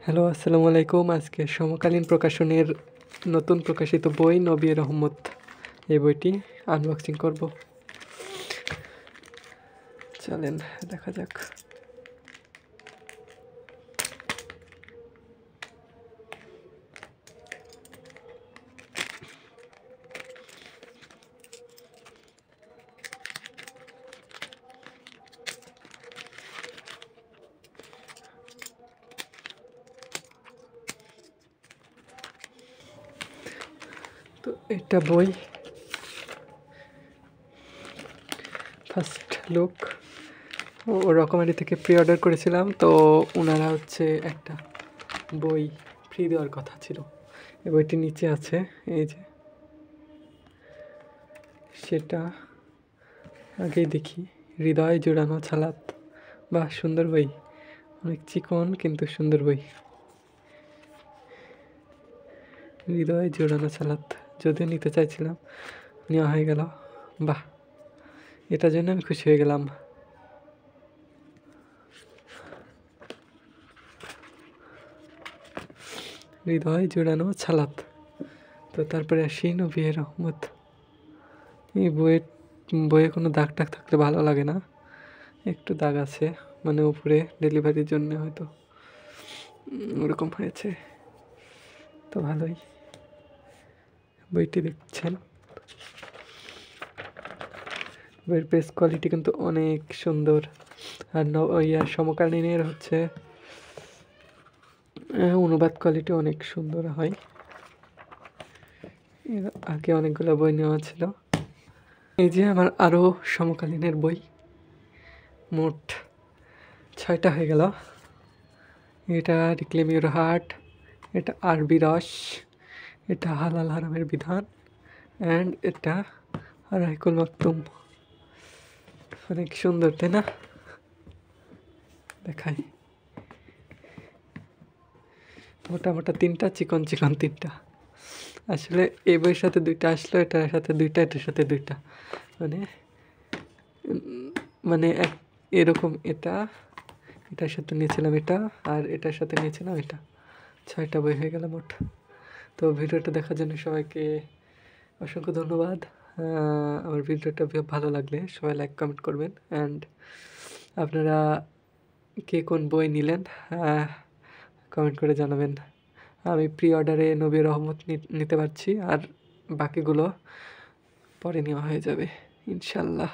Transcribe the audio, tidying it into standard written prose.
Hello, আসসালামু আলাইকুম। আজকে সমকালীন প্রকাশনের নতুন প্রকাশিত বই নবী রহমত, এই বইটি আনবক্সিং করব। চলেন দেখা যাক। তো এটা বই, ফার্স্ট লুক। ও রকমারি থেকে প্রি অর্ডার করেছিলাম, তো ওনারা একটা বই ফ্রি দেওয়ার কথা ছিল। এই বইটি নিচে আছে, এই যে সেটা আগেই দেখি। হৃদয় জোড়ানো ছালাত, বাহ সুন্দর বই, অনেক চিকন কিন্তু সুন্দর বই। হৃদয় জোড়ানো ছালাত যদিও নিতে চাইছিলাম, নেওয়া হয়ে গেল। বাহ, এটার জন্য আমি খুশি হয়ে গেলাম। হৃদয় জোড়ানো ছালাত। তো তারপরে আসি নবী রহমত। এই বইয়ে কোনো দাগ টাগ থাকলে ভালো লাগে না, একটু দাগ আছে, মানে উপরে ডেলিভারির জন্য হয়তো ওরকম হয়েছে। তো ভালোই, বইটি দেখছেন। বইয়ের প্রেস কোয়ালিটি কিন্তু অনেক সুন্দর। আর সমকালীনের অনুবাদ কোয়ালিটি অনেক সুন্দর হয়। এর আগে অনেকগুলো বই নেওয়া ছিল। এই যে আমার আরও সমকালীনের বই, মোট 6টা হয়ে গেল। এটা রিক্লেম ইউর হার্ট, এটা আরবি রস, এটা হালাল হারামের বিধান, অ্যান্ড এটা রাহিকুল মাকতুম। অনেক সুন্দর, তাই না? দেখাই, মোটা মোটা 3টা, চিকন চিকন 3টা। আসলে এই বইয়ের সাথে 2টা আসলো, এটার সাথে 2টা, এটার সাথে 2টা, মানে মানে এরকম। এটার সাথে নিয়েছিলাম এটা, আর এটার সাথে নিয়েছিলাম এটা। 6টা বই হয়ে গেল মোট। তো ভিডিওটা দেখার জন্য সবাইকে অসংখ্য ধন্যবাদ। আমার ভিডিওটা ভালো লাগলে সবাই লাইক কমেন্ট করবেন। অ্যান্ড আপনারা কে কোন বই নিলেন কমেন্ট করে জানাবেন। আমি প্রি অর্ডারে নবী রহমত নিতে পারছি, আর বাকিগুলো পরে নেওয়া হয়ে যাবে ইনশাল্লাহ।